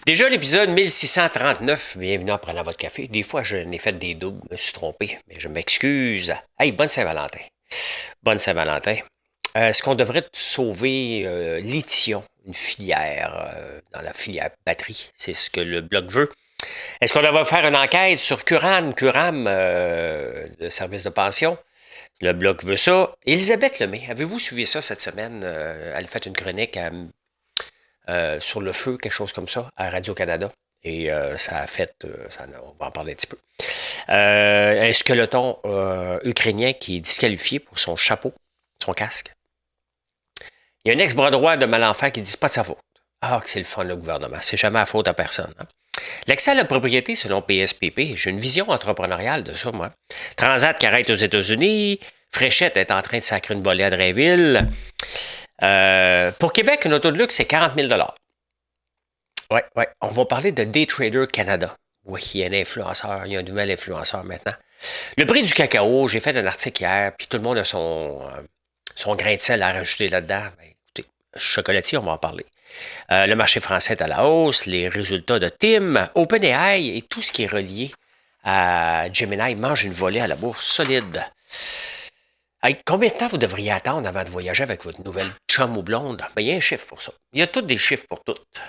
Déjà l'épisode 1639, bienvenue en prenant votre café. Des fois, je n'ai fait des doubles, je me suis trompé, mais je m'excuse. Hey, bonne Saint-Valentin. Bonne Saint-Valentin. Est-ce qu'on devrait sauver Lithium, une filière, dans la filière batterie? C'est ce que le blog veut. Est-ce qu'on devrait faire une enquête sur Curam, le service de pension? Le blog veut ça. Élisabeth Lemay, avez-vous suivi ça cette semaine? Elle a fait une chronique sur le feu, quelque chose comme ça, à Radio-Canada. Et ça a fait, on va en parler un petit peu. Un skeleton ukrainien qui est disqualifié pour son chapeau, son casque. Il y a un ex-bras droit de Malenfant qui dit c'est pas de sa faute. Ah, que c'est le fun, le gouvernement. C'est jamais à faute à personne. Hein? L'accès à la propriété, selon PSPP, j'ai une vision entrepreneuriale de ça, moi. Transat qui arrête aux États-Unis. Fréchette est en train de sacrer une volée à Drainville. Pour Québec, une auto de luxe, c'est 40 000 Ouais. On va parler de Daytrader Canada. Oui, il y a un influenceur, il y a un nouvel influenceur maintenant. Le prix du cacao, j'ai fait un article hier, puis tout le monde a son grain de sel à rajouter là-dedans. Ben, écoutez, chocolatier, on va en parler. Le marché français est à la hausse, les résultats de Tim, OpenAI et tout ce qui est relié à Gemini mange une volée à la bourse solide. Hey, combien de temps vous devriez attendre avant de voyager avec votre nouvelle chum ou blonde? Ben, il y a un chiffre pour ça. Il y a tous des chiffres pour toutes.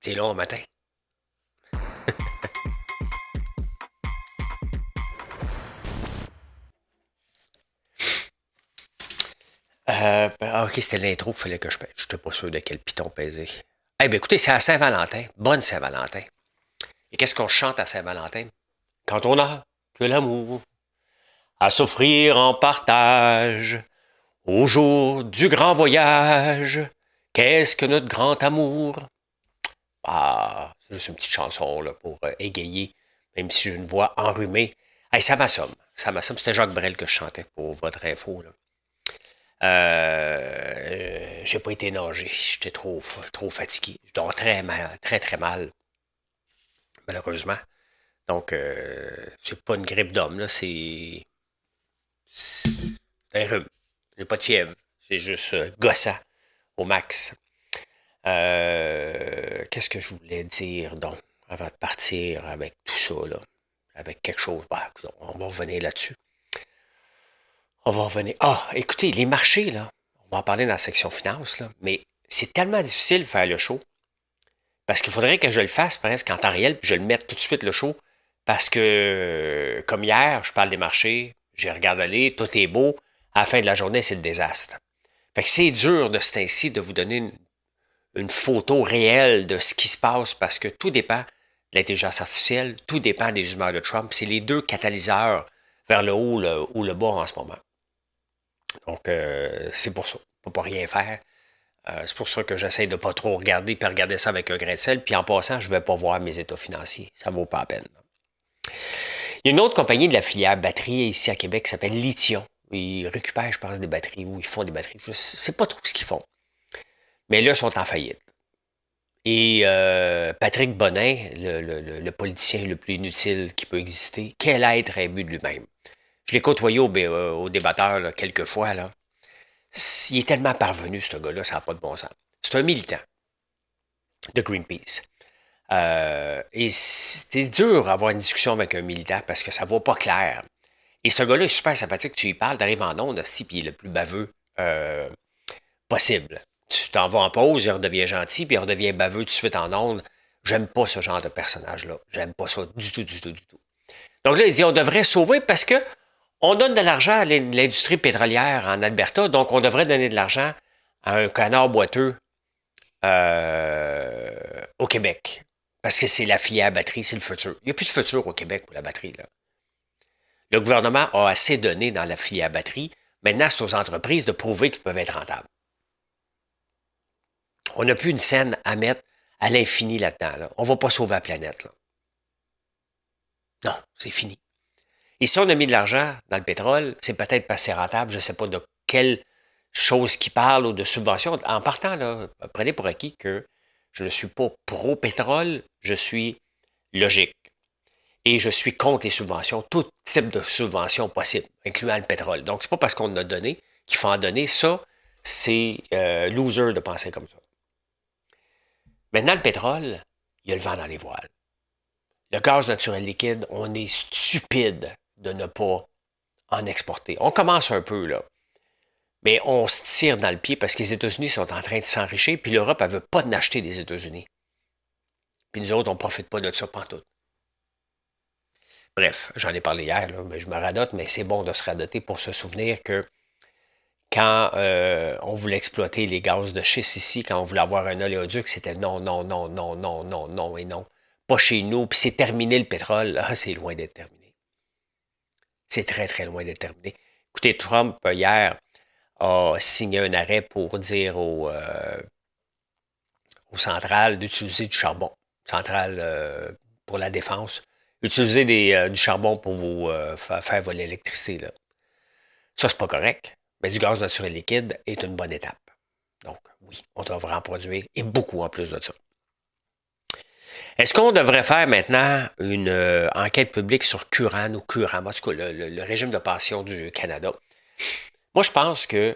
C'est long au matin. Ok, c'était l'intro qu'il fallait que je pèse. Je n'étais pas sûr de quel piton peser. Eh bien, écoutez, c'est à Saint-Valentin. Bonne Saint-Valentin. Et qu'est-ce qu'on chante à Saint-Valentin? Quand on a que l'amour à s'offrir en partage, au jour du grand voyage, qu'est-ce que notre grand amour? Ah, c'est juste une petite chanson là, pour égayer, même si j'ai une voix enrhumée. Hey, ça m'assomme. Ça m'assomme. C'était Jacques Brel que je chantais pour votre info. Là. J'ai pas été nager. J'étais trop fatigué. Je dors très mal, très mal, malheureusement. Donc, c'est pas une grippe d'homme, là. C'est un rhume. J'ai pas de fièvre. C'est juste gossant au max. Qu'est-ce que je voulais dire, donc, avant de partir avec tout ça, là? Avec quelque chose. Bah, on va revenir là-dessus. On va revenir. Ah, écoutez, les marchés, là, on va en parler dans la section finance, là, mais c'est tellement difficile de faire le show parce qu'il faudrait que je le fasse presque en temps réel puis je le mette tout de suite le show parce que, comme hier, je parle des marchés, j'ai regardé aller, tout est beau, à la fin de la journée, c'est le désastre. Fait que c'est dur de ce temps-ci de vous donner une photo réelle de ce qui se passe parce que tout dépend de l'intelligence artificielle, tout dépend des humeurs de Trump. C'est les deux catalyseurs vers le haut ou le bas en ce moment. Donc, c'est pour ça. On ne peut pas rien faire. C'est pour ça que j'essaie de ne pas trop regarder, puis regarder ça avec un grain de sel. Puis en passant, je ne vais pas voir mes états financiers. Ça ne vaut pas la peine. Il y a une autre compagnie de la filière batterie ici à Québec qui s'appelle Lithium. Ils récupèrent, je pense, des batteries ou ils font des batteries. Je ne sais pas trop ce qu'ils font. Mais là, ils sont en faillite. Et Patrick Bonin, le politicien le plus inutile qui peut exister, quel être imbu de lui-même. Je l'ai côtoyé au débatteur là, quelques fois. Là. Il est tellement parvenu, ce gars-là, ça n'a pas de bon sens. C'est un militant de Greenpeace. Et c'est dur d'avoir une discussion avec un militant parce que ça ne va pas clair. Et ce gars-là est super sympathique. Tu y parles, t'arrives en onde, puis il est le plus baveux possible. Tu t'en vas en pause, il redevient gentil, puis il redevient baveux tout de suite en onde. J'aime pas ce genre de personnage-là. J'aime pas ça du tout. Donc là, il dit on devrait sauver parce que on donne de l'argent à l'industrie pétrolière en Alberta, donc on devrait donner de l'argent à un canard boiteux au Québec. Parce que c'est la filière batterie, c'est le futur. Il n'y a plus de futur au Québec pour la batterie. Là. Le gouvernement a assez donné dans la filière batterie. Maintenant, c'est aux entreprises de prouver qu'ils peuvent être rentables. On n'a plus une scène à mettre à l'infini là-dedans. Là. On ne va pas sauver la planète. Là. Non, c'est fini. Et si on a mis de l'argent dans le pétrole, c'est peut-être pas assez rentable. Je ne sais pas de quelle chose qui parle ou de subvention. En partant, là, prenez pour acquis que je ne suis pas pro-pétrole, je suis logique. Et je suis contre les subventions, tout type de subventions possibles, incluant le pétrole. Donc, c'est pas parce qu'on en a donné qu'il faut en donner. Ça, c'est loser de penser comme ça. Maintenant, le pétrole, il y a le vent dans les voiles. Le gaz naturel liquide, on est stupide de ne pas en exporter. On commence un peu, là. Mais on se tire dans le pied parce que les États-Unis sont en train de s'enrichir, puis l'Europe, elle ne veut pas d'acheter des États-Unis. Puis nous autres, on ne profite pas de ça pantoute. Bref, j'en ai parlé hier, là, mais je me radote, mais c'est bon de se radoter pour se souvenir que quand on voulait exploiter les gaz de schiste ici, quand on voulait avoir un oléoduc, c'était non, non, non, non, non, non, non et non. Pas chez nous, puis c'est terminé le pétrole. Ah, c'est loin d'être terminé. C'est très, très loin d'être terminé. Écoutez, Trump, hier, a signé un arrêt pour dire aux centrales d'utiliser du charbon. Centrales pour la défense. Utilisez du charbon pour vous faire voler l'électricité. Là. Ça, c'est pas correct. Mais du gaz naturel liquide est une bonne étape. Donc, oui, on devrait en produire et beaucoup en plus de ça. Est-ce qu'on devrait faire maintenant une enquête publique sur Curran ou Curran, en tout cas le régime de pension du Canada? Moi, je pense que,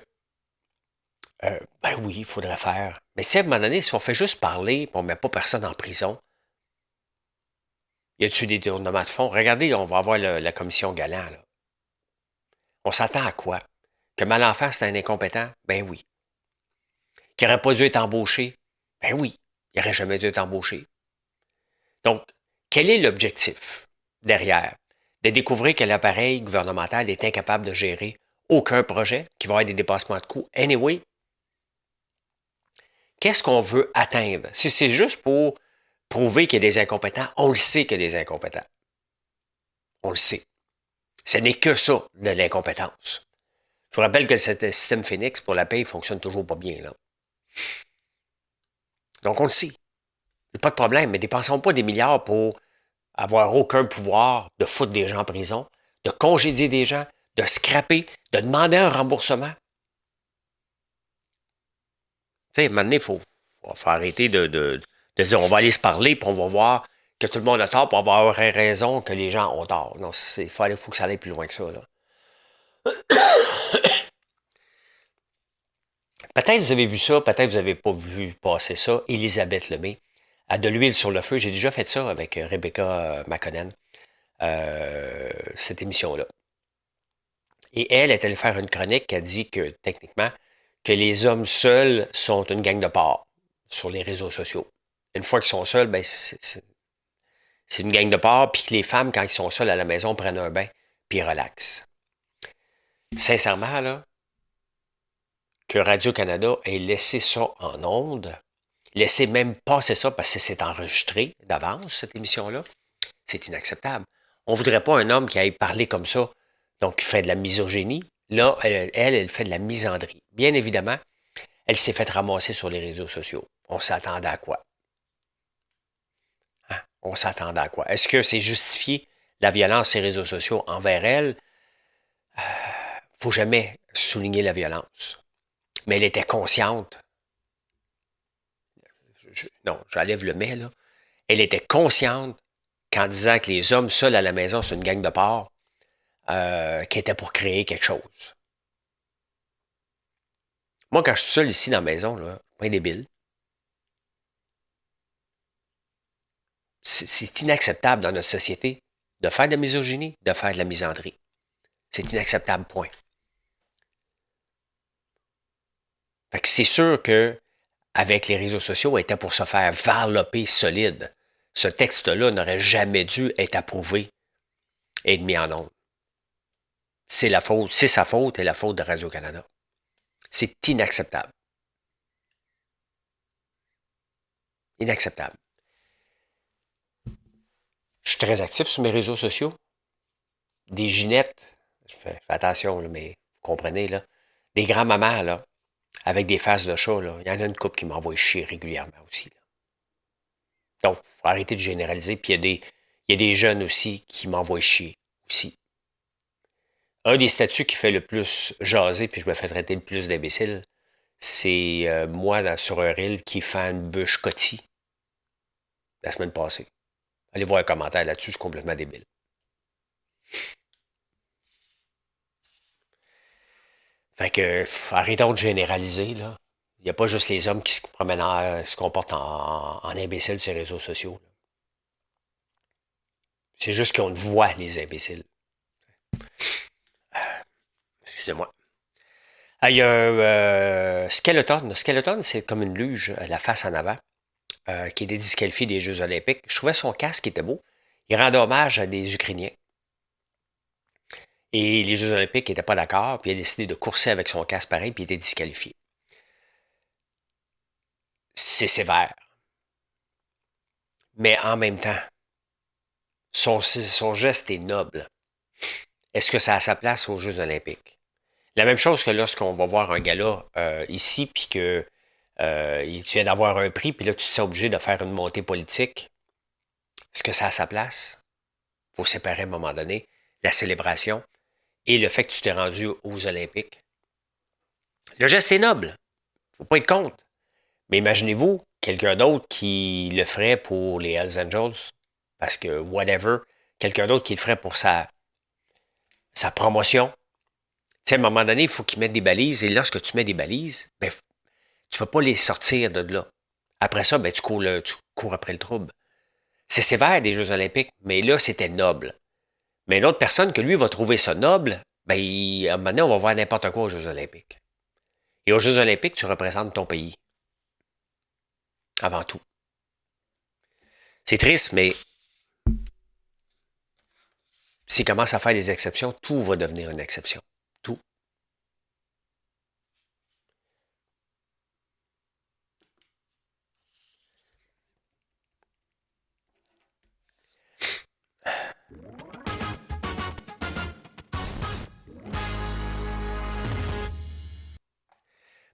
ben oui, il faudrait faire. Mais si à un moment donné, si on fait juste parler et on ne met pas personne en prison, y a-t-il des détournements de fonds? Regardez, on va avoir la commission Galant. Là. On s'attend à quoi? Que Malenfant, c'est un incompétent? Ben oui. Qui n'aurait pas dû être embauché? Ben oui, il n'aurait jamais dû être embauché. Donc, quel est l'objectif derrière? De découvrir que l'appareil gouvernemental est incapable de gérer aucun projet, qu'il va y avoir des dépassements de coûts. Anyway, qu'est-ce qu'on veut atteindre? Si c'est juste pour prouver qu'il y a des incompétents, on le sait qu'il y a des incompétents. On le sait. Ce n'est que ça, de l'incompétence. Je vous rappelle que ce système Phoenix pour la paye ne fonctionne toujours pas bien. Là. Donc, on le sait. Il n'y a pas de problème, mais dépensons pas des milliards pour avoir aucun pouvoir de foutre des gens en prison, de congédier des gens, de scraper, de demander un remboursement. Tu sais, à un moment donné, il faut arrêter de dire on va aller se parler, puis on va voir que tout le monde a tort, puis on va avoir raison que les gens ont tort. Non, il faut que ça aille plus loin que ça. Là. Peut-être vous avez vu ça, peut-être vous n'avez pas vu passer ça. Élisabeth Lemay a de l'huile sur le feu. J'ai déjà fait ça avec Rebecca McConnell, cette émission-là. Et elle est allée faire une chronique qui a dit que, techniquement, que les hommes seuls sont une gang de porcs sur les réseaux sociaux. Une fois qu'ils sont seuls, ben c'est une gang de porcs, puis que les femmes, quand ils sont seuls à la maison, prennent un bain, puis ils relaxent. Sincèrement, là, que Radio-Canada ait laissé ça en ondes, laissé même passer ça parce que c'est enregistré d'avance, cette émission-là, c'est inacceptable. On ne voudrait pas un homme qui aille parler comme ça, donc qui fait de la misogynie. Là, elle fait de la misandrie. Bien évidemment, elle s'est faite ramasser sur les réseaux sociaux. On s'attendait à quoi? Hein? On s'attendait à quoi? Est-ce que c'est justifié la violence sur les réseaux sociaux envers elle? Il ne faut jamais souligner la violence. Mais elle était consciente. Non, j'enlève le mais, là. Elle était consciente qu'en disant que les hommes seuls à la maison, c'est une gang de porcs, qui était pour créer quelque chose. Moi, quand je suis seul ici dans la maison, là, pas débile. C'est inacceptable dans notre société de faire de la misogynie, de faire de la misandrie. C'est inacceptable, point. Fait que c'est sûr que avec les réseaux sociaux, elle était pour se faire varloper solide. Ce texte-là n'aurait jamais dû être approuvé et mis en ondes. C'est sa faute et la faute de Radio-Canada. C'est inacceptable. Inacceptable. Je suis très actif sur mes réseaux sociaux. Des ginettes, je fais attention, là, mais vous comprenez, là. Des grands-mamans, là, avec des faces de chat, là. Il y en a une couple qui m'envoie chier régulièrement aussi. Là. Donc, il faut arrêter de généraliser. Puis il y a des jeunes aussi qui m'envoient chier aussi. Un des statuts qui fait le plus jaser, puis je me fais traiter le plus d'imbécile, c'est moi sur un reel qui fait une bûche Coty la semaine passée. Allez voir un commentaire là-dessus, c'est complètement débile. Fait que, arrêtons de généraliser, là. Il n'y a pas juste les hommes qui se promènent, se comportent en imbéciles sur les réseaux sociaux. C'est juste qu'on voit les imbéciles. Excusez-moi. Ah, il y a un skeleton. Skeleton, c'est comme une luge, la face en avant, qui est disqualifié des Jeux olympiques. Je trouvais son casque qui était beau. Il rend hommage à des Ukrainiens. Et les Jeux olympiques n'étaient pas d'accord, puis il a décidé de courser avec son casque pareil, puis il était disqualifié. C'est sévère. Mais en même temps, son geste est noble. Est-ce que ça a sa place aux Jeux olympiques? La même chose que lorsqu'on va voir un gala ici, puis que tu viens d'avoir un prix, puis là, tu te sens obligé de faire une montée politique. Est-ce que ça a sa place? Il faut séparer à un moment donné la célébration et le fait que tu t'es rendu aux Olympiques. Le geste est noble. Il ne faut pas être contre. Mais imaginez-vous quelqu'un d'autre qui le ferait pour les Hells Angels, parce que whatever, quelqu'un d'autre qui le ferait pour sa promotion. Tu sais, à un moment donné, il faut qu'ils mettent des balises, et lorsque tu mets des balises, ben, tu ne peux pas les sortir de là. Après ça, ben, tu cours après le trouble. C'est sévère des Jeux olympiques, mais là, c'était noble. Mais une autre personne que lui va trouver ça noble, ben, à un moment donné, on va voir n'importe quoi aux Jeux olympiques. Et aux Jeux olympiques, tu représentes ton pays. Avant tout. C'est triste, mais s'il commence à faire des exceptions, tout va devenir une exception. Tout.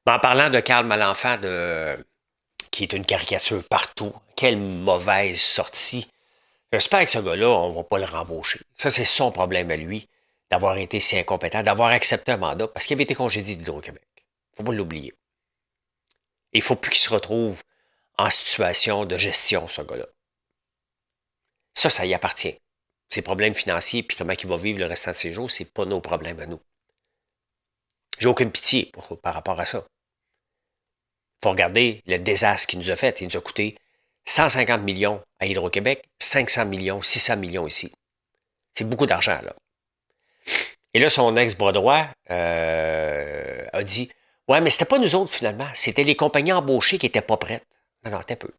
En parlant de Karl Malenfant, qui est une caricature partout, quelle mauvaise sortie. J'espère que ce gars-là, on ne va pas le rembaucher. Ça, c'est son problème à lui, d'avoir été si incompétent, d'avoir accepté un mandat, parce qu'il avait été congédié d'Hydro-Québec. Il ne faut pas l'oublier. Il ne faut plus qu'il se retrouve en situation de gestion, ce gars-là. Ça y appartient. Ses problèmes financiers, puis comment il va vivre le restant de ses jours, c'est pas nos problèmes à nous. J'ai aucune pitié par rapport à ça. Il faut regarder le désastre qu'il nous a fait. Il nous a coûté 150 millions à Hydro-Québec, 500 millions, 600 millions ici. C'est beaucoup d'argent, là. Et là, son ex-bras droit a dit « Ouais, mais c'était pas nous autres, finalement. C'était les compagnies embauchées qui étaient pas prêtes. » Non, non, t'es peu.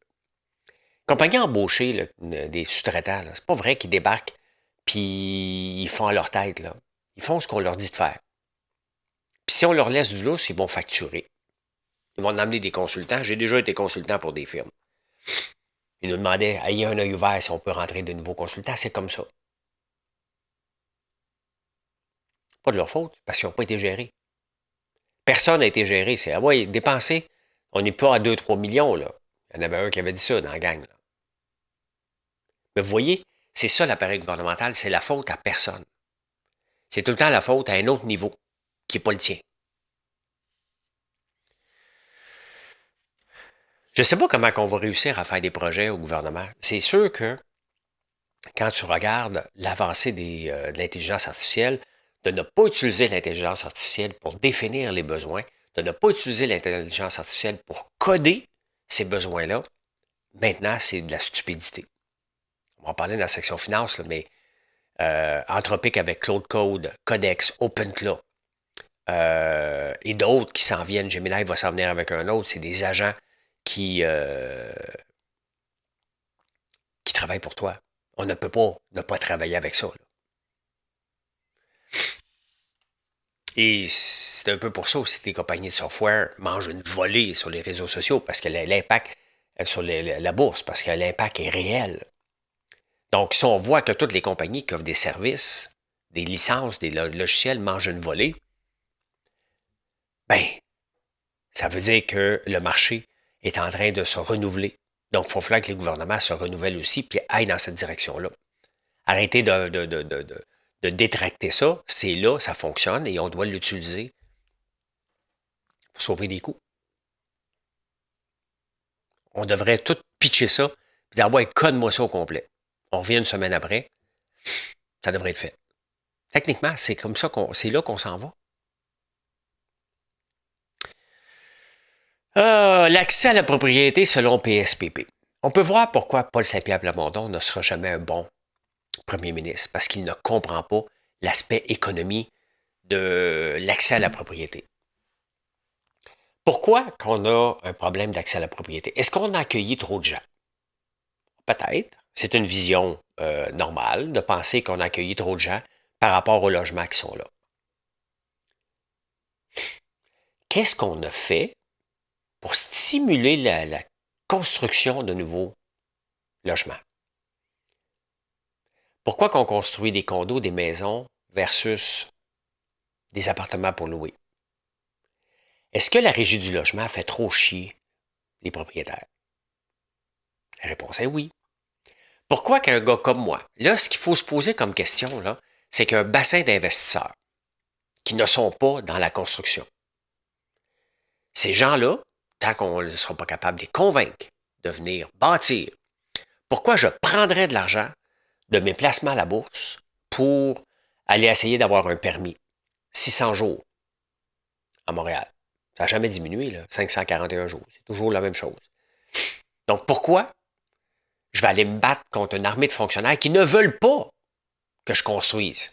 Compagnies embauchées, là, des sous-traitants, c'est pas vrai qu'ils débarquent puis ils font à leur tête, là. Ils font ce qu'on leur dit de faire. Puis si on leur laisse du lousse, ils vont facturer. Ils vont emmener des consultants. J'ai déjà été consultant pour des firmes. Ils nous demandaient, ayez un œil ouvert si on peut rentrer de nouveaux consultants. C'est comme ça. Pas de leur faute, parce qu'ils n'ont pas été gérés. Personne n'a été géré. C'est, ah ouais, dépenser, on n'est pas à 2-3 millions, là. Il y en avait un qui avait dit ça dans la gang, là. Mais vous voyez, c'est ça l'appareil gouvernemental, c'est la faute à personne. C'est tout le temps la faute à un autre niveau, qui n'est pas le tien. Je ne sais pas comment on va réussir à faire des projets au gouvernement. C'est sûr que quand tu regardes l'avancée de l'intelligence artificielle, de ne pas utiliser l'intelligence artificielle pour définir les besoins, de ne pas utiliser l'intelligence artificielle pour coder ces besoins-là, maintenant, c'est de la stupidité. On va en parler dans la section finance, là, mais Anthropic avec Claude Code, Codex, OpenClaw, et d'autres qui s'en viennent. Gemini va s'en venir avec un autre. C'est des agents qui travaillent pour toi. On ne peut pas ne pas travailler avec ça, là. Et c'est un peu pour ça aussi que les compagnies de software mangent une volée sur les réseaux sociaux parce que l'impact sur la bourse, parce que l'impact est réel. Donc, si on voit que toutes les compagnies qui offrent des services, des licences, des logiciels mangent une volée, ben, ça veut dire que le marché est en train de se renouveler. Donc, il faut falloir que les gouvernements se renouvellent aussi et aillent dans cette direction-là. Arrêtez de détracter ça. C'est là, ça fonctionne et on doit l'utiliser pour sauver des coûts. On devrait tout pitcher ça et dire, ouais, code-moi ça au complet. On revient une semaine après, ça devrait être fait. Techniquement, c'est comme ça c'est là qu'on s'en va. L'accès à la propriété selon PSPP. On peut voir pourquoi Paul Saint-Pierre Plamondon ne sera jamais un bon premier ministre, parce qu'il ne comprend pas l'aspect économie de l'accès à la propriété. Pourquoi qu'on a un problème d'accès à la propriété? Est-ce qu'on a accueilli trop de gens? Peut-être. C'est une vision normale de penser qu'on a accueilli trop de gens par rapport aux logements qui sont là. Qu'est-ce qu'on a fait pour stimuler la construction de nouveaux logements? Pourquoi qu'on construit des condos, des maisons versus des appartements pour louer? Est-ce que la régie du logement fait trop chier les propriétaires? La réponse est oui. Pourquoi qu'un gars comme moi, là, ce qu'il faut se poser comme question, là, c'est qu'un bassin d'investisseurs qui ne sont pas dans la construction, ces gens-là, tant qu'on ne sera pas capable de les convaincre de venir bâtir, pourquoi je prendrais de l'argent de mes placements à la bourse pour aller essayer d'avoir un permis? 600 jours à Montréal. Ça n'a jamais diminué, là. 541 jours. C'est toujours la même chose. Donc, pourquoi je vais aller me battre contre une armée de fonctionnaires qui ne veulent pas que je construise?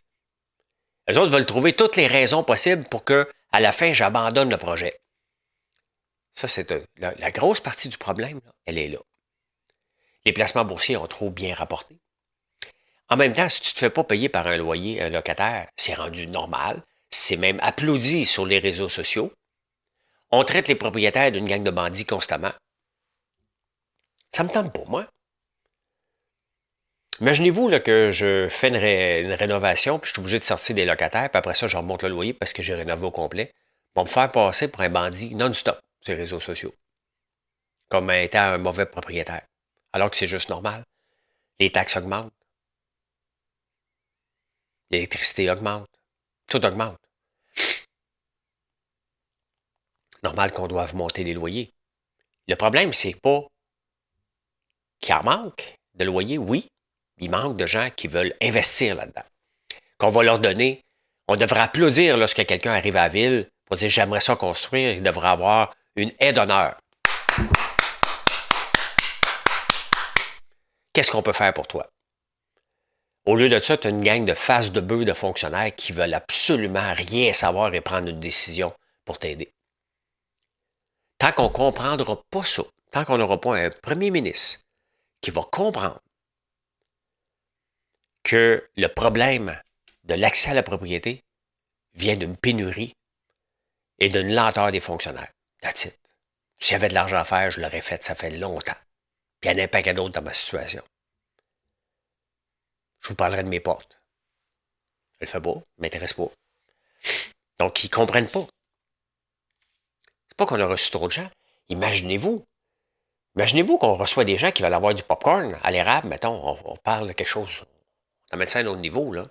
Les autres veulent trouver toutes les raisons possibles pour que, à la fin, j'abandonne le projet. Ça, c'est la grosse partie du problème, là, elle est là. Les placements boursiers ont trop bien rapporté. En même temps, si tu ne te fais pas payer par un loyer, un locataire, c'est rendu normal. C'est même applaudi sur les réseaux sociaux. On traite les propriétaires d'une gang de bandits constamment. Ça me tente pas, moi. Imaginez-vous là, que je fais une rénovation, puis je suis obligé de sortir des locataires, puis après ça, je remonte le loyer parce que j'ai rénové au complet. Ils vont me faire passer pour un bandit non-stop sur les réseaux sociaux. Comme étant un mauvais propriétaire. Alors que c'est juste normal. Les taxes augmentent. L'électricité augmente. Tout augmente. Normal qu'on doive monter les loyers. Le problème, c'est pas qu'il en manque de loyers, oui. Il manque de gens qui veulent investir là-dedans. Qu'on va leur donner. On devrait applaudir lorsque quelqu'un arrive à la ville pour dire j'aimerais ça construire. Il devrait avoir une aide d'honneur. Qu'est-ce qu'on peut faire pour toi? Au lieu de ça, tu as une gang de faces de bœufs de fonctionnaires qui veulent absolument rien savoir et prendre une décision pour t'aider. Tant qu'on ne comprendra pas ça, tant qu'on n'aura pas un premier ministre qui va comprendre que le problème de l'accès à la propriété vient d'une pénurie et d'une lenteur des fonctionnaires. That's it. S'il y avait de l'argent à faire, je l'aurais fait, ça fait longtemps. Puis il y en a un paquet d'autres dans ma situation. Je vous parlerai de mes portes. Je le fais pas, ne m'intéresse pas. Donc, ils ne comprennent pas. C'est pas qu'on a reçu trop de gens. Imaginez-vous. Imaginez-vous qu'on reçoit des gens qui veulent avoir du popcorn à l'érable, mettons, on parle de quelque chose. On amène ça à un autre niveau, là.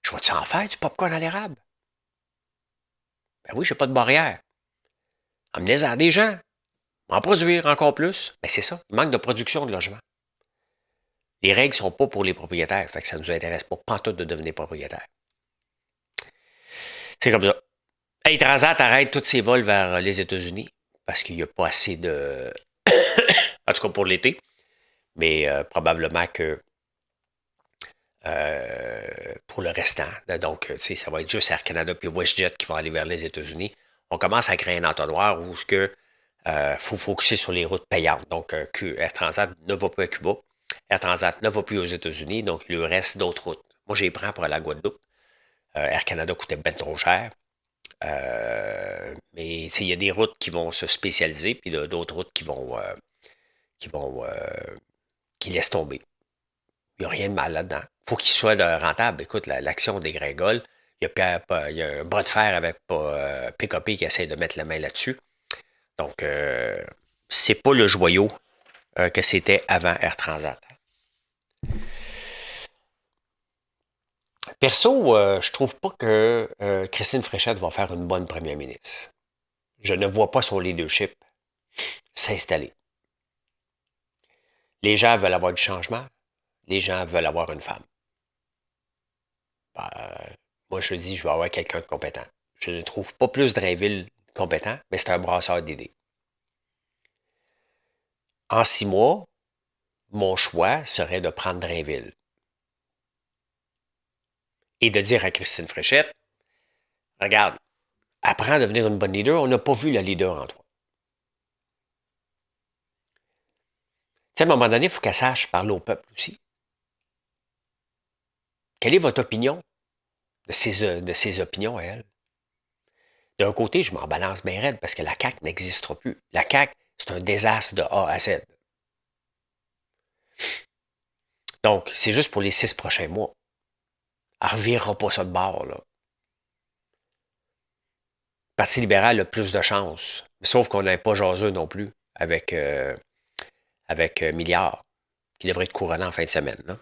Je vais-tu en faire du popcorn à l'érable? Ben oui, j'ai pas de barrière. Emmenez-en des gens. En produire encore plus. Ben c'est ça. Il manque de production de logement. Les règles ne sont pas pour les propriétaires. Fait que ça ne nous intéresse pas pantoute de devenir propriétaire. C'est comme ça. Hey, Transat arrête tous ses vols vers les États-Unis parce qu'il n'y a pas assez de... en tout cas pour l'été. Mais probablement que pour le restant. Donc, tu sais, ça va être juste Air Canada puis WestJet qui vont aller vers les États-Unis. On commence à créer un entonnoir où il faut focuser sur les routes payantes. Donc, Air Transat ne va pas à Cuba. Air Transat ne va plus aux États-Unis. Donc, il lui reste d'autres routes. Moi, j'ai pris pour aller à Guadeloupe. Air Canada coûtait bien trop cher. Mais il y a des routes qui vont se spécialiser, puis d'autres routes qui laissent tomber. Il n'y a rien de mal là-dedans. Il faut qu'il soit rentable. Écoute, l'action dégringole. Il y a un bras de fer avec PKP qui essaie de mettre la main là-dessus. Donc, c'est pas le joyau que c'était avant Air Transat. Perso, je trouve pas que Christine Fréchette va faire une bonne première ministre. Je ne vois pas son leadership s'installer. Les gens veulent avoir du changement. les gens veulent avoir une femme. Ben, moi, je dis, je veux avoir quelqu'un de compétent. Je ne trouve pas plus Drainville compétent, mais c'est un brasseur d'idées. En 6 mois, mon choix serait de prendre Drainville et de dire à Christine Fréchette, regarde, apprends à devenir une bonne leader, on n'a pas vu le leader en toi. Tu sais, à un moment donné, il faut qu'elle sache parler au peuple aussi. Quelle est votre opinion de ses opinions à elle? D'un côté, je m'en balance bien raide parce que la CAQ n'existera plus. La CAQ, c'est un désastre de A à Z. Donc, c'est juste pour les 6 prochains mois. Elle ne revirera pas ça de bord, là. Le Parti libéral a plus de chance. Sauf qu'on n'est pas jaseux non plus avec Milliard, qui devrait être couronné en fin de semaine. Là.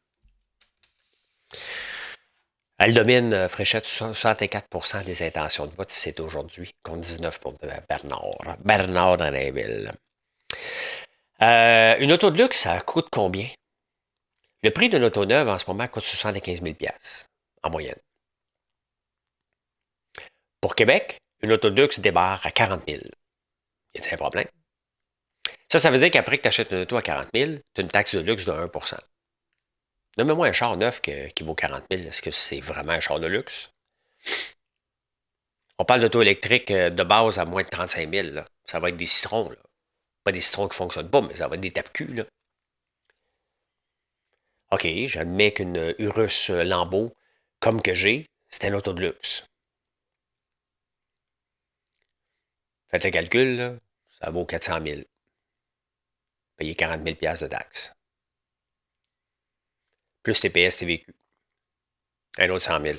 Elle domine, Fréchette, 64 des intentions de vote, c'est aujourd'hui, contre 19 pour Bernard. Bernard Drainville. Une auto de luxe, ça coûte combien? Le prix d'une auto neuve, en ce moment, coûte 75 000 en moyenne. Pour Québec, une auto de luxe débarre à 40 000. Y a-t-il un problème? Ça veut dire qu'après que tu achètes une auto à 40 000, tu as une taxe de luxe de 1 Nomme-moi un char neuf qui vaut 40 000. Est-ce que c'est vraiment un char de luxe? On parle d'auto électrique de base à moins de 35 000. Là. Ça va être des citrons. Là. Pas des citrons qui ne fonctionnent pas, mais ça va être des tape-culs. OK, j'admets qu'une Urus Lambeau, comme que j'ai, c'est un auto de luxe. Faites le calcul, là, ça vaut 400 000. Payez 40 000 de taxes. Plus TPS, TVQ. Un autre 100 000.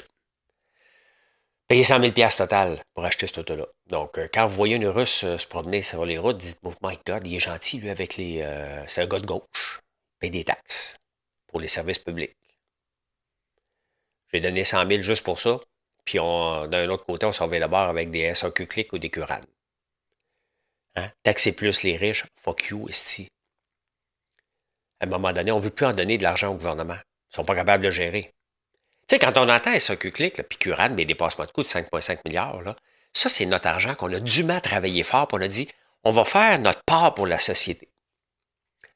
Payez 100 000 total pour acheter cette auto-là. Donc, quand vous voyez une Russe se promener sur les routes, dites-moi, my God, il est gentil, lui, avec les... c'est un gars de gauche. Il paye des taxes pour les services publics. J'ai donné 100 000 juste pour ça. Puis, d'un autre côté, on s'en va là-bas avec des SAQ Click ou des Curanes. Hein? Taxer plus les riches, fuck you, esti. À un moment donné, on ne veut plus en donner de l'argent au gouvernement. Ils ne sont pas capables de le gérer. Tu sais, quand on entend SAQ Click, puis Curane, des dépassements de coûts de 5,5 milliards, là, ça, c'est notre argent qu'on a dûment travailler fort, puis on a dit, on va faire notre part pour la société.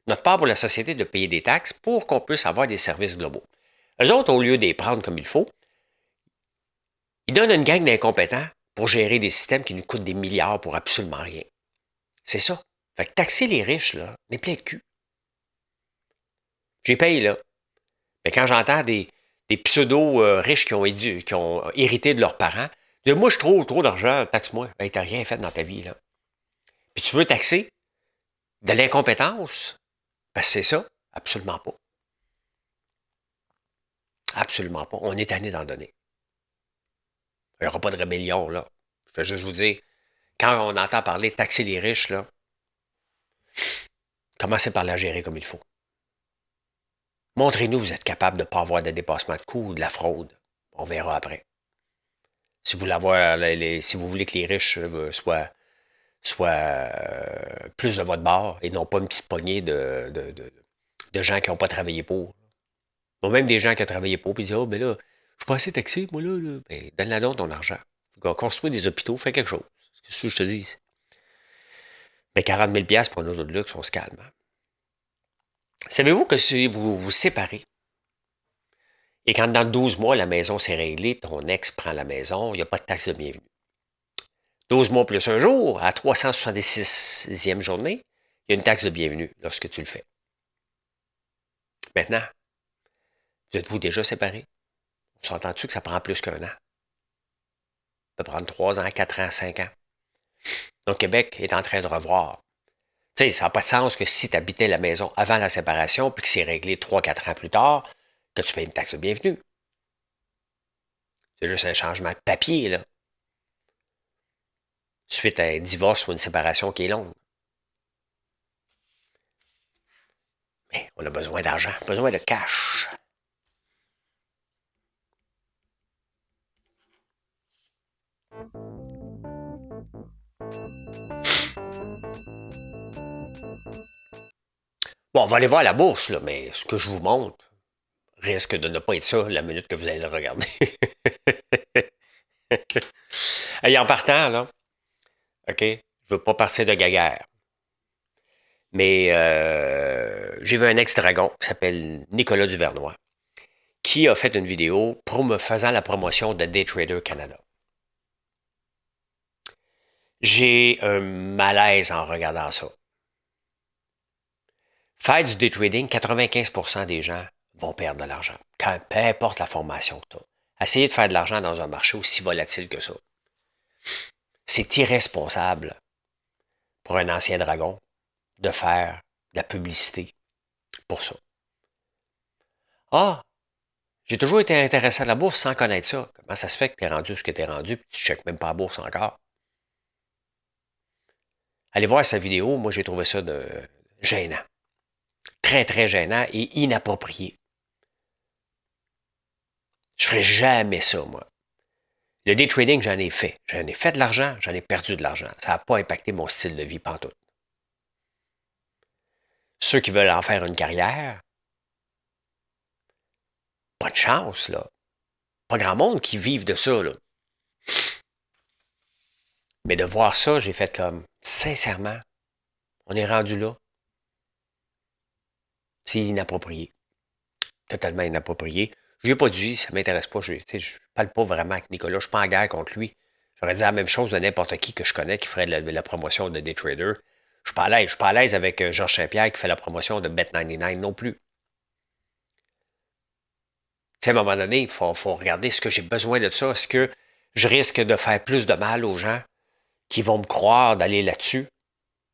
Notre part pour la société de payer des taxes pour qu'on puisse avoir des services globaux. Eux autres, au lieu de les prendre comme il faut, ils donnent une gang d'incompétents pour gérer des systèmes qui nous coûtent des milliards pour absolument rien. C'est ça. Fait que taxer les riches, là, n'est plein de cul. J'ai payé, là. Mais quand j'entends des pseudo-riches qui ont hérité de leurs parents, de moi, je trouve trop d'argent, taxe-moi. Ben, t'as rien fait dans ta vie, là. Puis tu veux taxer de l'incompétence? Ben, c'est ça. Absolument pas. Absolument pas. On est tanné d'en donner. Il n'y aura pas de rébellion, là. Je vais juste vous dire, quand on entend parler de taxer les riches, là, commencez par la gérer comme il faut. Montrez-nous que vous êtes capable de ne pas avoir de dépassement de coûts ou de la fraude. On verra après. Si vous, si vous voulez que les riches soient plus de votre bord et non pas une petite poignée de gens qui n'ont pas travaillé pour. Bon, même des gens qui ont travaillé pour, puis ils disent, oh, ben là, je suis pas assez taxé, moi, là. Ben, donne-la donc ton argent. Construis des hôpitaux, fais quelque chose. C'est ce que je te dis. Mais 40 000 pour un auto de luxe, on se calme. Hein? Savez-vous que si vous vous séparez, et quand dans 12 mois, la maison s'est réglée, ton ex prend la maison, il n'y a pas de taxe de bienvenue. 12 mois plus un jour, à 366e journée, il y a une taxe de bienvenue lorsque tu le fais. Maintenant, vous êtes-vous déjà séparés? On s'entend-tu que ça prend plus qu'un an? Ça peut prendre 3 ans, 4 ans, 5 ans. Donc, Québec est en train de revoir. Tu sais, ça n'a pas de sens que si tu habitais la maison avant la séparation, puis que c'est réglé 3-4 ans plus tard, que tu payes une taxe de bienvenue. C'est juste un changement de papier, là. Suite à un divorce ou une séparation qui est longue. Mais on a besoin d'argent, besoin de cash. Bon, on va aller voir la bourse, là, mais ce que je vous montre, risque de ne pas être ça la minute que vous allez le regarder. Et en partant, là, OK, je veux pas partir de gaguerre. Mais j'ai vu un ex-dragon qui s'appelle Nicolas Duvernois, qui a fait une vidéo faisant la promotion de Daytrader Canada. J'ai un malaise en regardant ça. Faire du day trading, 95% des gens vont perdre de l'argent, peu importe la formation que tu as. Essayer de faire de l'argent dans un marché aussi volatile que ça. C'est irresponsable pour un ancien dragon de faire de la publicité pour ça. Ah, j'ai toujours été intéressé à la bourse sans connaître ça. Comment ça se fait que tu es rendu ce que tu es rendu et tu ne checkes même pas la bourse encore? Allez voir sa vidéo, moi j'ai trouvé ça gênant. Très, très gênant et inapproprié. Je ne ferais jamais ça, moi. Le day trading, j'en ai fait. J'en ai fait de l'argent, j'en ai perdu de l'argent. Ça n'a pas impacté mon style de vie pantoute. Ceux qui veulent en faire une carrière, pas de chance, là. Pas grand monde qui vive de ça, là. Mais de voir ça, j'ai fait comme, sincèrement, on est rendu là. C'est inapproprié. Totalement inapproprié. Je lui ai pas dit, ça ne m'intéresse pas. Je ne parle pas vraiment avec Nicolas, je ne suis pas en guerre contre lui. J'aurais dit la même chose de n'importe qui que je connais qui ferait de la promotion de Daytrader. Je ne suis pas à l'aise avec Georges Saint-Pierre qui fait la promotion de Bet99 non plus. À un moment donné, il faut regarder ce que j'ai besoin de ça. Est-ce que je risque de faire plus de mal aux gens qui vont me croire d'aller là-dessus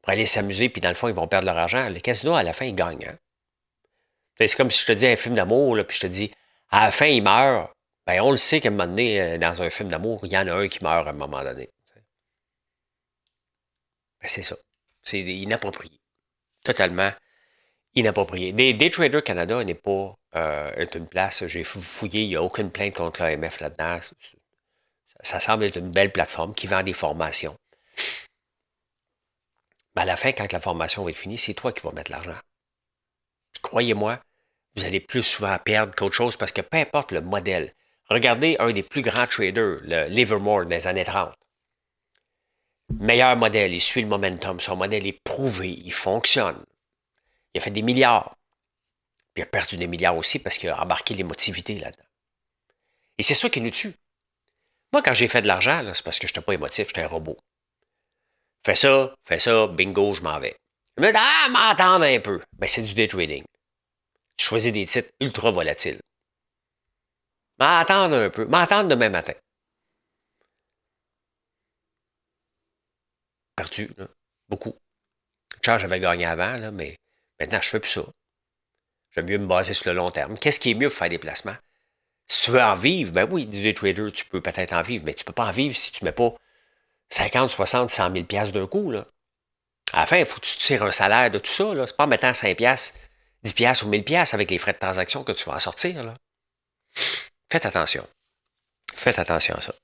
pour aller s'amuser, puis dans le fond, ils vont perdre leur argent. Le casino, à la fin, ils gagnent. Hein? C'est comme si je te dis un film d'amour, puis je te dis, à la fin, il meurt. Ben, on le sait qu'à un moment donné, dans un film d'amour, il y en a un qui meurt à un moment donné. Ben, c'est ça. C'est inapproprié. Totalement inapproprié. Daytrader Canada n'est pas une place, j'ai fouillé, il n'y a aucune plainte contre l'AMF là-dedans. Ça semble être une belle plateforme qui vend des formations. Mais à la fin, quand la formation va être finie, c'est toi qui vas mettre l'argent. Croyez-moi, vous allez plus souvent perdre qu'autre chose parce que peu importe le modèle. Regardez un des plus grands traders, le Livermore des années 30. Meilleur modèle, il suit le momentum. Son modèle est prouvé, il fonctionne. Il a fait des milliards. Puis il a perdu des milliards aussi parce qu'il a embarqué l'émotivité là-dedans. Et c'est ça qui nous tue. Moi, quand j'ai fait de l'argent, c'est parce que je n'étais pas émotif, j'étais un robot. Fais ça, bingo, je m'en vais. Je me dis, m'entendre un peu. Ben, c'est du day trading. Tu choisis des titres ultra volatiles. M'entendre un peu. M'entendre demain matin. Perdu, là. Beaucoup. Charles, j'avais gagné avant, là, mais maintenant, je ne fais plus ça. J'aime mieux me baser sur le long terme. Qu'est-ce qui est mieux pour faire des placements? Si tu veux en vivre, ben oui, du day trader, tu peux peut-être en vivre, mais tu ne peux pas en vivre si tu ne mets pas 50, 60, 100 000 piastres d'un coup, là. À la fin, il faut que tu tires un salaire de tout ça, là. C'est pas en mettant 5 piastres, 10 piastres ou 1000 piastres avec les frais de transaction que tu vas en sortir, là. Faites attention. Faites attention à ça.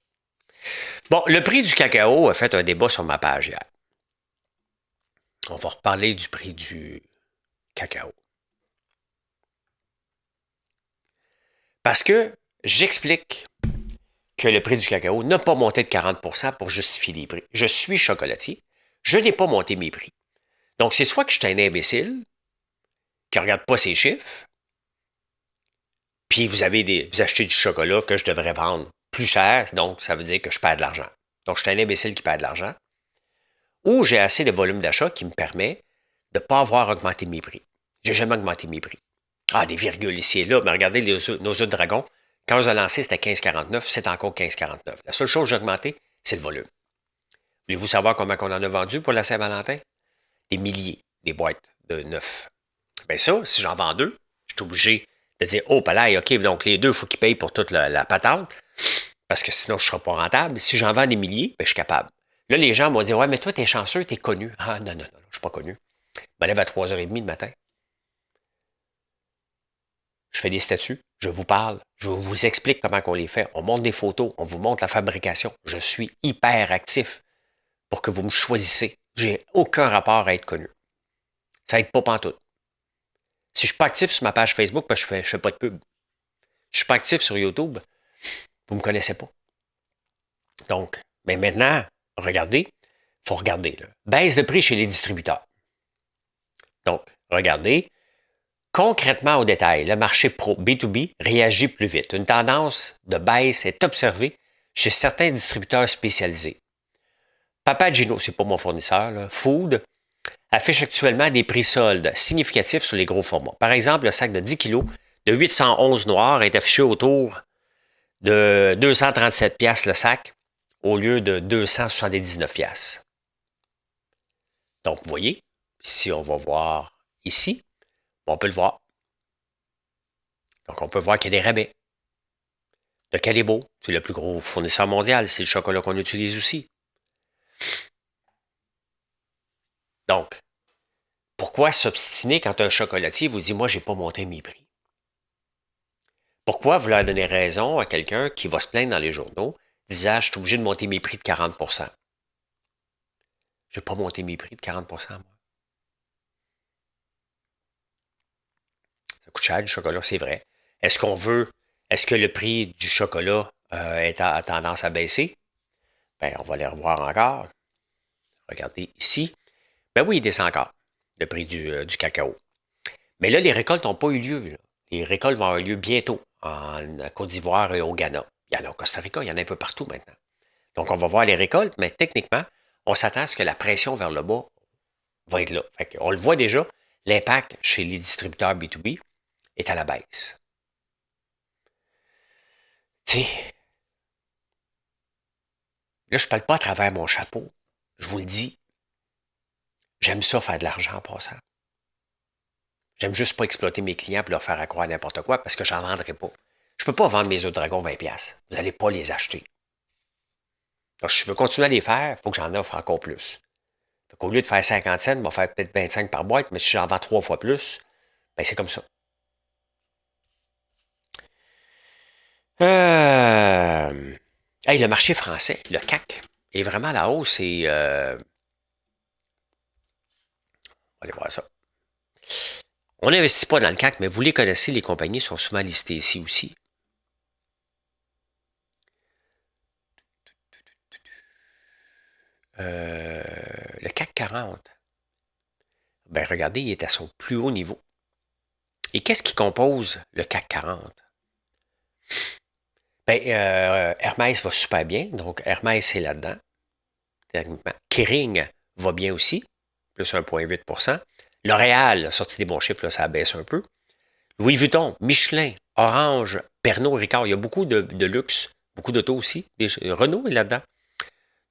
Bon, le prix du cacao a fait un débat sur ma page hier. On va reparler du prix du cacao. Parce que j'explique que le prix du cacao n'a pas monté de 40% pour justifier les prix. Je suis chocolatier. Je n'ai pas monté mes prix. Donc, c'est soit que je suis un imbécile qui ne regarde pas ses chiffres, puis vous achetez du chocolat que je devrais vendre plus cher, donc ça veut dire que je perds de l'argent. Donc, je suis un imbécile qui perd de l'argent. Ou j'ai assez de volume d'achat qui me permet de ne pas avoir augmenté mes prix. J'ai jamais augmenté mes prix. Ah, des virgules ici et là, mais regardez nos œufs de dragon. Quand on les a lancés, c'était 15,49, c'est encore 15,49. La seule chose que j'ai augmenté, c'est le volume. Voulez-vous savoir comment on en a vendu pour la Saint-Valentin? Des milliers, des boîtes de 9. Bien ça, si j'en vends deux, je suis obligé de dire, oh, palais, OK, donc les deux, il faut qu'ils payent pour toute la patente, parce que sinon, je ne serai pas rentable. Si j'en vends des milliers, bien, je suis capable. Là, les gens m'ont dit, ouais, mais toi, t'es chanceux, t'es connu. Ah, non, je ne suis pas connu. Je me lève à 3h30 le matin. Je fais des statuts, je vous parle, je vous explique comment on les fait. On montre des photos, on vous montre la fabrication. Je suis hyper actif pour que vous me choisissez. J'ai aucun rapport à être connu. Ça n'aide pas pantoute. Si je ne suis pas actif sur ma page Facebook, parce que je fais pas de pub. Je ne suis pas actif sur YouTube. Vous ne me connaissez pas. Donc, mais maintenant, regardez, il faut regarder. Là. Baisse de prix chez les distributeurs. Donc, regardez. Concrètement au détail, le marché pro B2B réagit plus vite. Une tendance de baisse est observée chez certains distributeurs spécialisés. Papa Gino, c'est pas mon fournisseur, là, Food, affiche actuellement des prix soldes significatifs sur les gros formats. Par exemple, le sac de 10 kg de 811 noirs est affiché autour de 237$ le sac au lieu de 279$. Donc, vous voyez, si on va voir ici, on peut le voir. Donc, on peut voir qu'il y a des rabais. De Calebo, c'est le plus gros fournisseur mondial. C'est le chocolat qu'on utilise aussi. Donc, pourquoi s'obstiner quand un chocolatier vous dit « Moi, je n'ai pas monté mes prix ». Pourquoi vous leur donnez raison à quelqu'un qui va se plaindre dans les journaux, disant « Je suis obligé de monter mes prix de 40%. » Je n'ai pas monté mes prix de 40%, moi. Ça coûte cher du chocolat, c'est vrai. Est-ce que le prix du chocolat a tendance à baisser? Bien, on va les revoir encore. Regardez ici. Ben oui, il descend encore, le prix du cacao. Mais là, les récoltes n'ont pas eu lieu. Là. Les récoltes vont avoir lieu bientôt en Côte d'Ivoire et au Ghana. Il y en a au Costa Rica, il y en a un peu partout maintenant. Donc, on va voir les récoltes, mais techniquement, on s'attend à ce que la pression vers le bas va être là. Fait on le voit déjà, l'impact chez les distributeurs B2B est à la baisse. Tu sais, là, je ne parle pas à travers mon chapeau. Je vous le dis. J'aime ça faire de l'argent en passant. J'aime juste pas exploiter mes clients pour leur faire croire n'importe quoi parce que j'en vendrai pas. Je peux pas vendre mes œufs de dragon 20$. Vous n'allez pas les acheter. Donc, si je veux continuer à les faire, il faut que j'en offre encore plus. Au lieu de faire 50 cents, je vais faire peut-être 25 par boîte, mais si j'en vends 3 fois plus, ben c'est comme ça. Le marché français, le CAC, est vraiment à la hausse et on va aller voir ça. On n'investit pas dans le CAC, mais vous les connaissez, les compagnies sont souvent listées ici aussi. Le CAC 40. Ben regardez, il est à son plus haut niveau. Et qu'est-ce qui compose le CAC 40? Ben, Hermès va super bien, donc Hermès est là-dedans. Kering va bien aussi, plus 1,8%. L'Oréal, sorti des bons chiffres, là, ça baisse un peu. Louis Vuitton, Michelin, Orange, Pernod Ricard, il y a beaucoup de luxe, beaucoup d'autos aussi. Renault est là-dedans.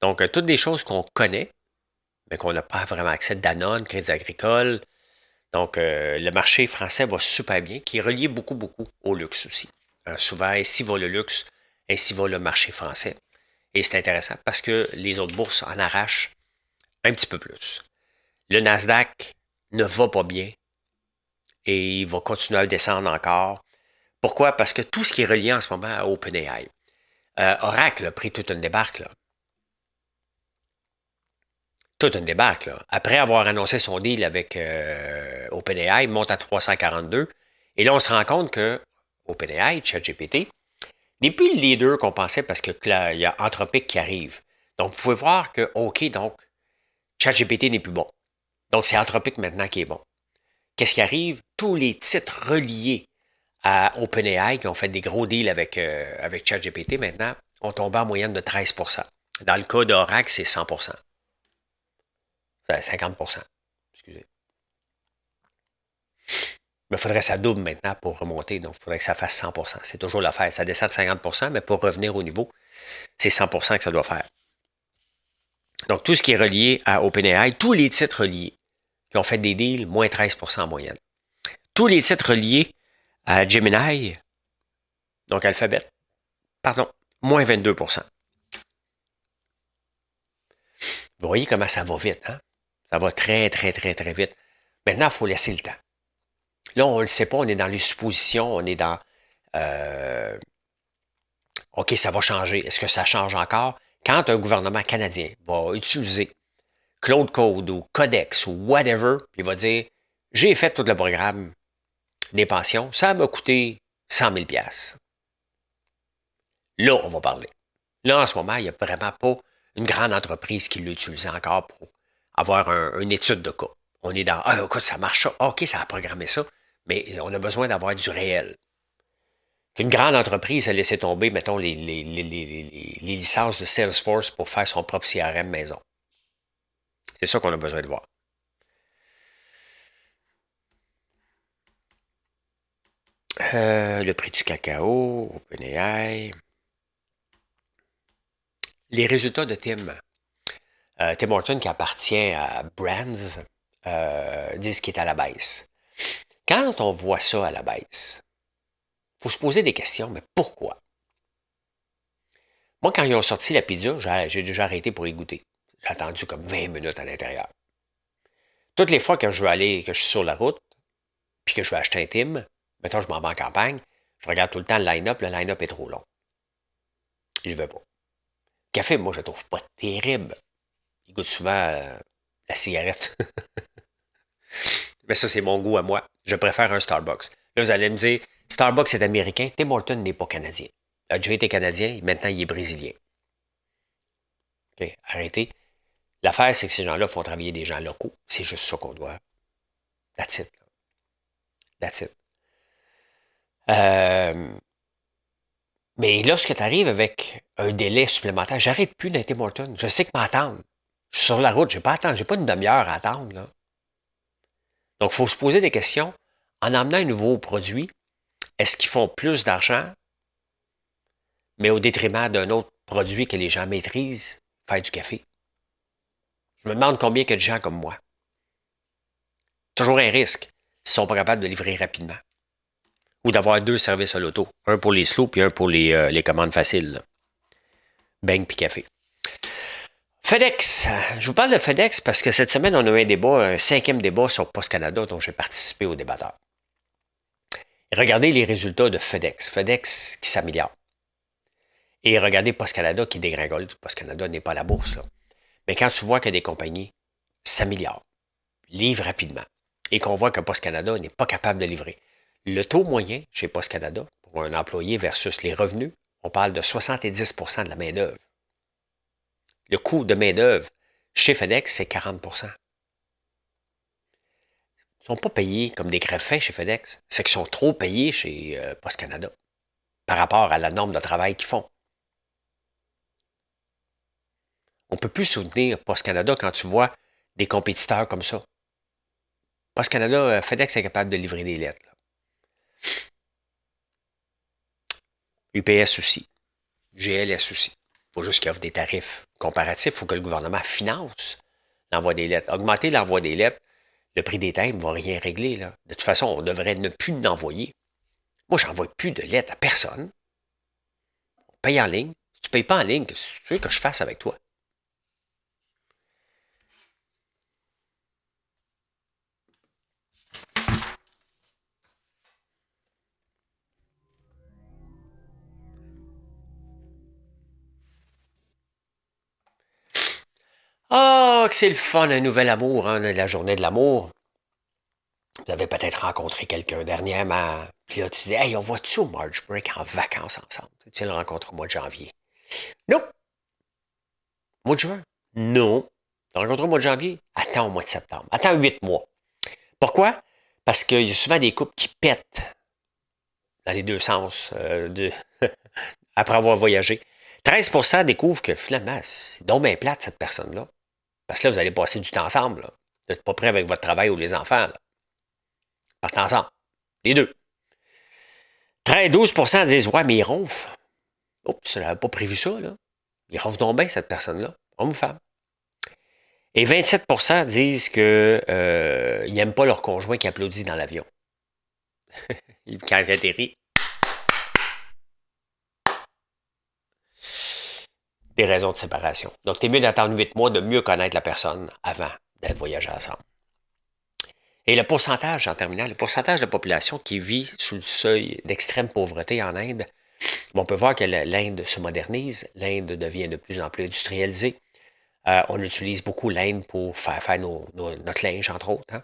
Donc, toutes des choses qu'on connaît, mais qu'on n'a pas vraiment accès. Danone, Crédit Agricole. Donc, le marché français va super bien, qui est relié beaucoup, beaucoup au luxe aussi. Souvent, ainsi va le luxe, ainsi va le marché français. Et c'est intéressant parce que les autres bourses en arrachent un petit peu plus. Le Nasdaq ne va pas bien et il va continuer à descendre encore. Pourquoi? Parce que tout ce qui est relié en ce moment à OpenAI. Oracle a pris toute une débarque, là. Toute une débarque, là. Après avoir annoncé son deal avec OpenAI, il monte à 342. Et là, on se rend compte que OpenAI, ChatGPT, n'est plus le leader qu'on pensait parce que là, il y a Anthropic qui arrive. Donc, vous pouvez voir que, OK, donc, ChatGPT n'est plus bon. Donc, c'est Anthropic maintenant qui est bon. Qu'est-ce qui arrive? Tous les titres reliés à OpenAI qui ont fait des gros deals avec ChatGPT maintenant ont tombé en moyenne de 13%. Dans le cas d'Oracle, c'est 100%. 50%. Excusez. Mais il faudrait que ça double maintenant pour remonter. Donc, il faudrait que ça fasse 100%. C'est toujours l'affaire. Ça descend de 50%, mais pour revenir au niveau, c'est 100% que ça doit faire. Donc, tout ce qui est relié à OpenAI, tous les titres reliés qui ont fait des deals, moins 13% en moyenne. Tous les titres reliés à Gemini, donc Alphabet, moins 22%. Vous voyez comment ça va vite, hein? Ça va très, très, très, très vite. Maintenant, il faut laisser le temps. Là, on ne le sait pas, on est dans les suppositions, on est dans OK, ça va changer. Est-ce que ça change encore? Quand un gouvernement canadien va utiliser Claude Code ou Codex ou whatever, puis il va dire j'ai fait tout le programme des pensions, ça m'a coûté 100 000 $. Là, on va parler. Là, en ce moment, il n'y a vraiment pas une grande entreprise qui l'utilise encore pour avoir une étude de cas. On est dans, ah, écoute, ça marche ça. OK, ça a programmé ça, mais on a besoin d'avoir du réel. Qu'une grande entreprise a laissé tomber, mettons, les licences de Salesforce pour faire son propre CRM maison. C'est ça qu'on a besoin de voir. Le prix du cacao, OpenAI. Les résultats de Tim. Tim Horton, qui appartient à Brands, disent qu'il est à la baisse. Quand on voit ça à la baisse, il faut se poser des questions, mais pourquoi? Moi, quand ils ont sorti la pizza, j'ai déjà arrêté pour y goûter. J'ai attendu comme 20 minutes à l'intérieur. Toutes les fois que je veux aller, que je suis sur la route, puis que je veux acheter un Tim, mettons, je m'en vais en campagne, je regarde tout le temps le line-up est trop long. Je ne veux pas. Café, moi, je ne trouve pas terrible. Il goûte souvent la cigarette. Mais ça, c'est mon goût à moi. Je préfère un Starbucks. Là, vous allez me dire, Starbucks est américain, Tim Hortons n'est pas canadien. Il a déjà été canadien, maintenant il est brésilien. OK, arrêtez. L'affaire, c'est que ces gens-là font travailler des gens locaux. C'est juste ça qu'on doit. That's it. That's it. Mais lorsque tu arrives avec un délai supplémentaire, j'arrête plus d'un Tim Hortons. Je sais que m'attendre. Je suis sur la route, j'ai pas une demi-heure à attendre. Là. Donc, il faut se poser des questions. En emmenant un nouveau produit, est-ce qu'ils font plus d'argent, mais au détriment d'un autre produit que les gens maîtrisent, faire du café? Je me demande combien il y a de gens comme moi. Toujours un risque s'ils ne sont pas capables de livrer rapidement. Ou d'avoir deux services à l'auto. Un pour les slow puis un pour les commandes faciles. Là. Bang puis café. FedEx. Je vous parle de FedEx parce que cette semaine, on a eu un débat, un 5e débat sur Post Canada dont j'ai participé au débatteur. Et regardez les résultats de FedEx. FedEx qui s'améliore. Et regardez Post Canada qui dégringole. Post Canada n'est pas à la bourse. Là. Mais quand tu vois que des compagnies s'améliorent, livrent rapidement, et qu'on voit que Post Canada n'est pas capable de livrer, le taux moyen chez Post Canada pour un employé versus les revenus, on parle de 70 de la main-d'œuvre. Le coût de main-d'œuvre chez FedEx, c'est 40 Ils ne sont pas payés comme des greffins chez FedEx. C'est qu'ils sont trop payés chez Post Canada par rapport à la norme de travail qu'ils font. On ne peut plus soutenir Post Canada quand tu vois des compétiteurs comme ça. Post Canada, FedEx est capable de livrer des lettres. Là. UPS aussi. GLS aussi. Il faut juste qu'il offre des tarifs comparatifs. Il faut que le gouvernement finance l'envoi des lettres. Augmenter l'envoi des lettres, le prix des timbres ne va rien régler. Là. De toute façon, on devrait ne plus l'envoyer. Moi, je n'envoie plus de lettres à personne. On paye en ligne. Si tu ne payes pas en ligne, qu'est-ce que tu veux que je fasse avec toi? Ah, que c'est le fun, un nouvel amour, hein, la journée de l'amour. Vous avez peut-être rencontré quelqu'un dernièrement. Puis là, tu dis, hey, on va-tu au March Break en vacances ensemble? Tu le rencontres au mois de janvier. Non. Mois de juin? Non. Tu le rencontres au mois de janvier? Attends au mois de septembre. Attends 8 mois. Pourquoi? Parce qu'il y a souvent des couples qui pètent dans les deux sens après avoir voyagé. 13% découvrent que finalement, c'est donc bien plate, cette personne-là. Parce que là, vous allez passer du temps ensemble. Là. Vous n'êtes pas prêt avec votre travail ou les enfants. Là. Partez ensemble. Les deux. 12% disent, ouais, mais il ronfle. Oups, je n'avais pas prévu ça, là. Il ronfle donc bien, cette personne-là. Homme ou femme. Et 27% disent qu'ils n'aiment pas leur conjoint qui applaudit dans l'avion. Quand il atterrit. Des raisons de séparation. Donc, tu es mieux d'attendre 8 mois, de mieux connaître la personne avant de voyager ensemble. Et le pourcentage, en terminant, le pourcentage de la population qui vit sous le seuil d'extrême pauvreté en Inde, on peut voir que l'Inde se modernise, l'Inde devient de plus en plus industrialisée. On utilise beaucoup l'Inde pour faire notre linge, entre autres. Hein.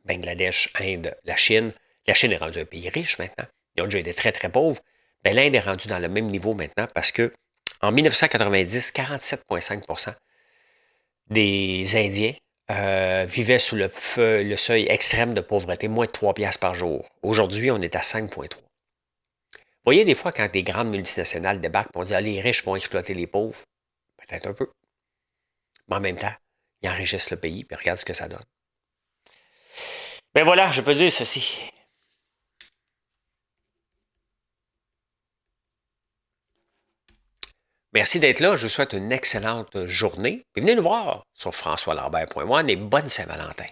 Bangladesh, Inde, la Chine. La Chine est rendue un pays riche maintenant. Ils ont déjà été très, très pauvres, Ben, l'Inde est rendue dans le même niveau maintenant parce que en 1990, 47,5% des Indiens vivaient sous le seuil extrême de pauvreté, moins de 3 piastres par jour. Aujourd'hui, on est à 5,3. Vous voyez, des fois, quand des grandes multinationales débarquent, on dit ah, les riches vont exploiter les pauvres. Peut-être un peu. Mais en même temps, ils enrichissent le pays, puis regarde ce que ça donne. Ben voilà, je peux dire ceci. Merci d'être là. Je vous souhaite une excellente journée. Et venez nous voir sur françoislambert.one et bonne Saint-Valentin.